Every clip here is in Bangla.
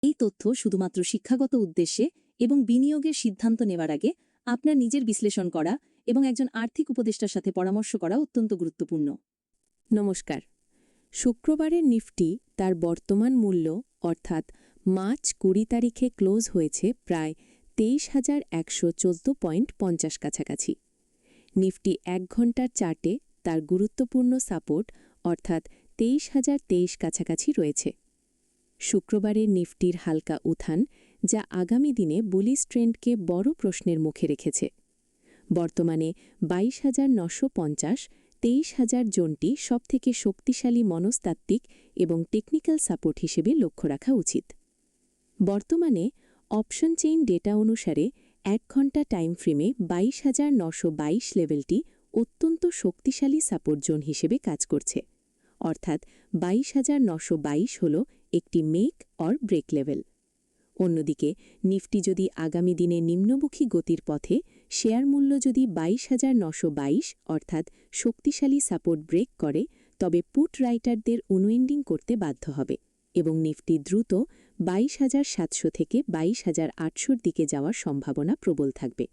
এই তথ্য শুধুমাত্র শিক্ষাগত উদ্দেশ্যে এবং বিনিয়োগের সিদ্ধান্ত নেওয়ার আগে আপনার নিজের বিশ্লেষণ করা এবং একজন আর্থিক উপদেষ্টার সাথে পরামর্শ করা অত্যন্ত গুরুত্বপূর্ণ। নমস্কার। শুক্রবারের নিফটি তার বর্তমান মূল্য অর্থাৎ মার্চ ২০ তারিখে ক্লোজ হয়েছে প্রায় ২৩,১১৪.৫০ কাছাকাছি। নিফটি ১ ঘন্টার চার্টে তার গুরুত্বপূর্ণ সাপোর্ট অর্থাৎ ২৩,০২৩ কাছাকাছি রয়েছে। শুক্রবারের নিফটির হালকা উত্থান যা আগামী দিনে বুলিশ ট্রেন্ডকে বড় প্রশ্নের মুখে রেখেছে। বর্তমানে ২২,৯৫০ ২৩,০০০ জোনটি সবথেকে শক্তিশালী মনস্তাত্ত্বিক এবং টেকনিক্যাল সাপোর্ট হিসেবে লক্ষ্য রাখা উচিত। বর্তমানে অপশন চেইন ডেটা অনুসারে ১ ঘন্টা টাইম ফ্রেমে ২২,৯২২ লেভেলটি অত্যন্ত শক্তিশালী সাপোর্ট জোন হিসেবে কাজ করছে, অর্থাৎ ২২,৯২২ হল একটি মেক অর ব্রেক লেভেল। অন্যদিকে নিফটি যদি আগামী দিনে নিম্নমুখী গতির পথে শেয়ার মূল্য যদি ২২,৯২২ অর্থাৎ শক্তিশালী সাপোর্ট ব্রেক করে, তবে পুট রাইটারদের উনউইন্ডিং করতে বাধ্য হবে এবং নিফটি দ্রুত ২২,৭০০ থেকে ২২,৮০০ দিকে যাওয়ার সম্ভাবনা প্রবল থাকবে।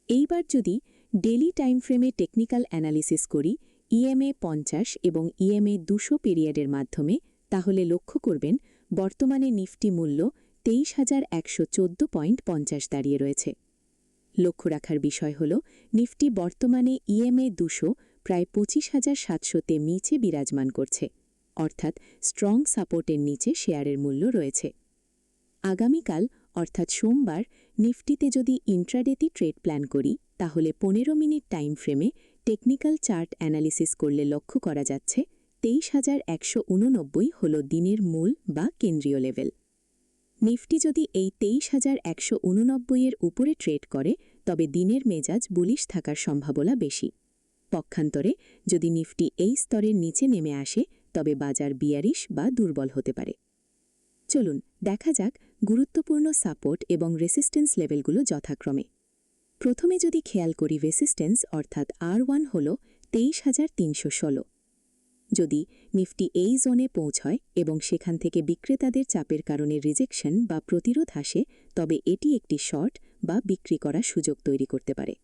এইবার যদি ডেইলি টাইম ফ্রেমে টেকনিক্যাল অ্যানালিসিস করি ইএমএ ৫০ এবং ইএমএ ২০০ পিরিয়ডের মাধ্যমে, তাহলে লক্ষ্য করবেন বর্তমানে নিফটি মূল্য ২৩,১১৪.৫০ দাঁড়িয়ে রয়েছে। লক্ষ্য রাখার বিষয় হল নিফটি বর্তমানে ইএমএ ২০০ প্রায় ২৫,৭০০-তে নিচে বিরাজমান করছে, অর্থাৎ স্ট্রং সাপোর্টের নিচে শেয়ারের মূল্য রয়েছে। আগামীকাল অর্থাৎ সোমবার নিফটিতে যদি ইন্ট্রাডেতে ট্রেড প্ল্যান করি, তাহলে ১৫ মিনিট টাইম ফ্রেমে টেকনিক্যাল চার্ট অ্যানালিসিস করলে লক্ষ্য করা যাচ্ছে ২৩,১৮৯ হল দিনের মূল বা কেন্দ্রীয় লেভেল। নিফটি যদি এই ২৩,১৮৯ এর উপরে ট্রেড করে, তবে দিনের মেজাজ বুলিশ থাকার সম্ভাবনা বেশি। পক্ষান্তরে যদি নিফটি এই স্তরের নিচে নেমে আসে, তবে বাজার বিয়ারিশ বা দুর্বল হতে পারে। চলুন দেখা যাক গুরুত্বপূর্ণ সাপোর্ট এবং রেসিস্টেন্স লেভেলগুলো যথাক্রমে। প্রথমে যদি খেয়াল করি রেসিস্টেন্স অর্থাৎ R1 হল ২৩,৩১৬। যদি নিফটি এই জোনে পৌঁছয় এবং সেখান থেকে বিক্রেতাদের চাপের কারণে রিজেকশন বা প্রতিরোধ আসে, তবে এটি একটি শর্ট বা বিক্রি করার সুযোগ তৈরি করতে পারে।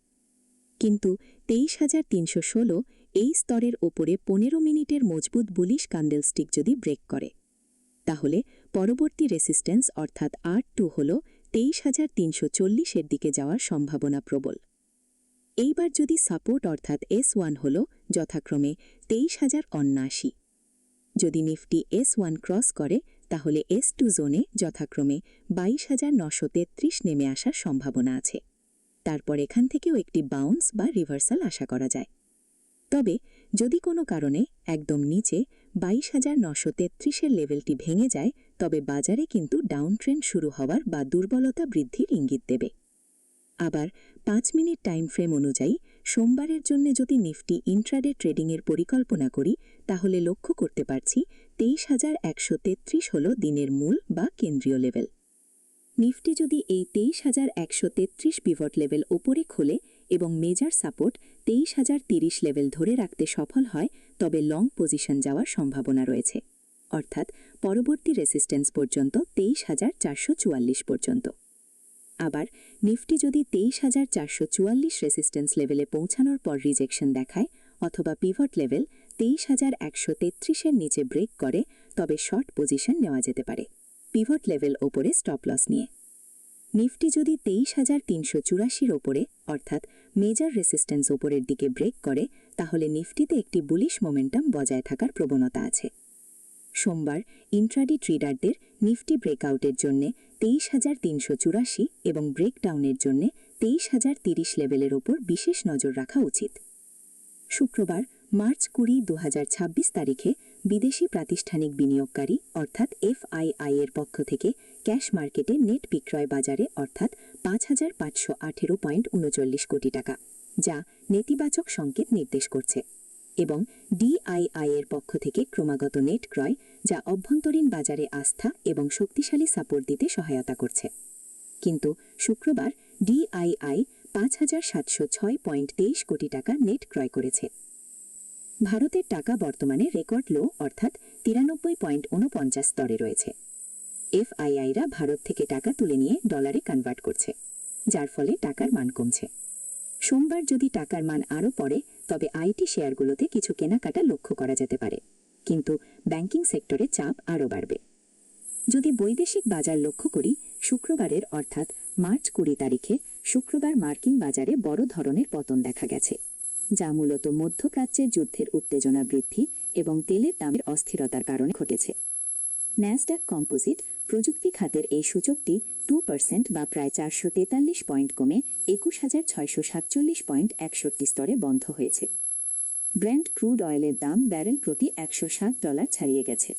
কিন্তু ২৩,৩১৬ এই স্তরের ওপরে ১৫ মিনিটের মজবুত বুলিশ ক্যান্ডেলস্টিক যদি ব্রেক করে, তাহলে পরবর্তী রেসিস্টেন্স অর্থাৎ R2 হল ২৩,৩৪০-এর দিকে যাওয়ার সম্ভাবনা প্রবল। এইবার যদি সাপোর্ট অর্থাৎ S1 হল যথাক্রমে ২৩,০৭৯। যদি নিফটি S1 ক্রস করে, তাহলে S2 জোনে যথাক্রমে ২২,৯৩৩ নেমে আসার সম্ভাবনা আছে। তারপর এখান থেকেও একটি বাউন্স বা রিভার্সাল আশা করা যায়। তবে যদি কোনো কারণে একদম নিচে ২২,৯৩৩-এর লেভেলটি ভেঙে যায়, তবে বাজারে কিন্তু ডাউন ট্রেন্ড শুরু হওয়ার বা দুর্বলতা বৃদ্ধির ইঙ্গিত দেবে। আবার ৫ মিনিট টাইম ফ্রেম অনুযায়ী সোমবারের জন্য যদি নিফটি ইন্ট্রাডে ট্রেডিংয়ের পরিকল্পনা করি, তাহলে লক্ষ্য করতে পারছি ২৩,১৩৩ হল দিনের মূল বা কেন্দ্রীয় লেভেল। নিফটি যদি এই ২৩,১৩৩ পিভট লেভেল ওপরে খোলে এবং মেজর সাপোর্ট ২৩,০৩০ লেভেল ধরে রাখতে সফল হয়, তবে লং পজিশন যাওয়ার সম্ভাবনা রয়েছে, অর্থাৎ পরবর্তী রেসিস্টেন্স পর্যন্ত ২৩,৪৪৪ পর্যন্ত। আবার নিফটি যদি ২৩,৪৪৪ রেসিস্টেন্স লেভেলে পৌঁছানোর পর রিজেকশন দেখায় অথবা পিভট লেভেল ২৩,১৩৩-এর নিচে ব্রেক করে, তবে শর্ট পজিশন নেওয়া যেতে পারে পিভট লেভেল ওপরে স্টপ লস নিয়ে। নিফটি যদি ২৩,৩৮৪-র ওপরে অর্থাৎ মেজর রেসিস্টেন্স ওপরের দিকে ব্রেক করে, তাহলে নিফটিতে একটি বুলিশ মোমেন্টাম বজায় থাকার প্রবণতা আছে। সোমবার ইন্ট্রাডে ট্রেডারদের নিফটি ব্রেকআউটের জন্য ২৩,৩৮৪ এবং ব্রেকডাউনের জন্য ২৩,০৩০ লেভেলের ওপর বিশেষ নজর রাখা উচিত। শুক্রবার মার্চ ২০, ২০২৬ তারিখে বিদেশি প্রাতিষ্ঠানিক বিনিয়োগকারী অর্থাৎ FII এর পক্ষ থেকে ক্যাশ মার্কেটে নেট বিক্রয় বাজারে অর্থাৎ ৫,৫১৮.৩৯ কোটি টাকা, যা নেতিবাচক সংকেত নির্দেশ করছে, এবং DII এর পক্ষ থেকে ক্রমাগত নেট ক্রয়, যা অভ্যন্তরীণ বাজারে আস্থা এবং শক্তিশালী সাপোর্ট দিতে সহায়তা করছে। কিন্তু শুক্রবার DII ৫,৭০৬.২৩ কোটি টাকা নেট ক্রয় করেছে। ভারতের টাকা বর্তমানে রেকর্ড লো অর্থাৎ ৯৩.৪৯ স্তরে রয়েছে। এফআইআইরা ভারত থেকে টাকা তুলে নিয়ে ডলারে কনভার্ট করছে, যার ফলে টাকার মান কমছে। সোমবার যদি টাকার মান আরও পড়ে, তবে আইটি শেয়ারগুলোতে কিছু কেনাকাটা লক্ষ্য করা যেতে পারে, কিন্তু ব্যাংকিং সেক্টরে চাপ আরও বাড়বে। যদি বৈদেশিক বাজার লক্ষ্য করি, শুক্রবারের অর্থাৎ মার্চ 20 তারিখে শুক্রবার মার্কিন বাজারে বড় ধরনের পতন দেখা গেছে, যা মূলত মধ্যপ্রাচ্যের যুদ্ধের উত্তেজনা বৃদ্ধি এবং তেলের দামের অস্থিরতার কারণে ঘটেছে। ন্যাসডাক কম্পোজিট প্রযুক্তি খাতের এই সূচকটি 2% বা প্রায় 443 পয়েন্ট কমে 21,647.61 স্তরে বন্ধ হয়েছে। ব্রেন্ট ক্রুড অয়েলের দাম ব্যারেল প্রতি $107 ছাড়িয়ে গেছে।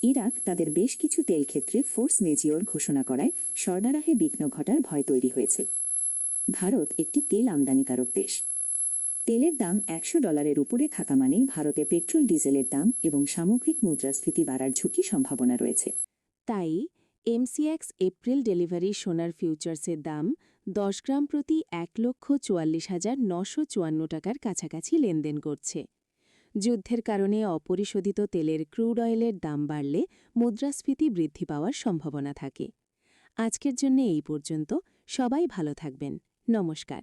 ইরাক তাদের বেশ কিছু তেল ক্ষেত্রে ফোর্স মেজিওর ঘোষণা করায় সরবরাহে বিঘ্ন ঘটার ভয় তৈরি হয়েছে। ভারত একটি তেল আমদানিকারক দেশ। তেলের দাম $100 উপরে থাকা মানেই ভারতে পেট্রোল ডিজেলের দাম এবং সামগ্রিক মুদ্রাস্ফীতি বাড়ার ঝুঁকি সম্ভাবনা রয়েছে। তাই এমসিএক্স এপ্রিল ডেলিভারি সোনার ফিউচার্সের দাম 10 গ্রাম প্রতি 1,44,954 টাকার কাছাকাছি লেনদেন করছে। যুদ্ধের কারণে অপরিশোধিত তেলের ক্রুড অয়েলের দাম বাড়লে মুদ্রাস্ফীতি বৃদ্ধি পাওয়ার সম্ভাবনা থাকে। আজকের জন্য এই পর্যন্ত। সবাই ভালো থাকবেন। নমস্কার।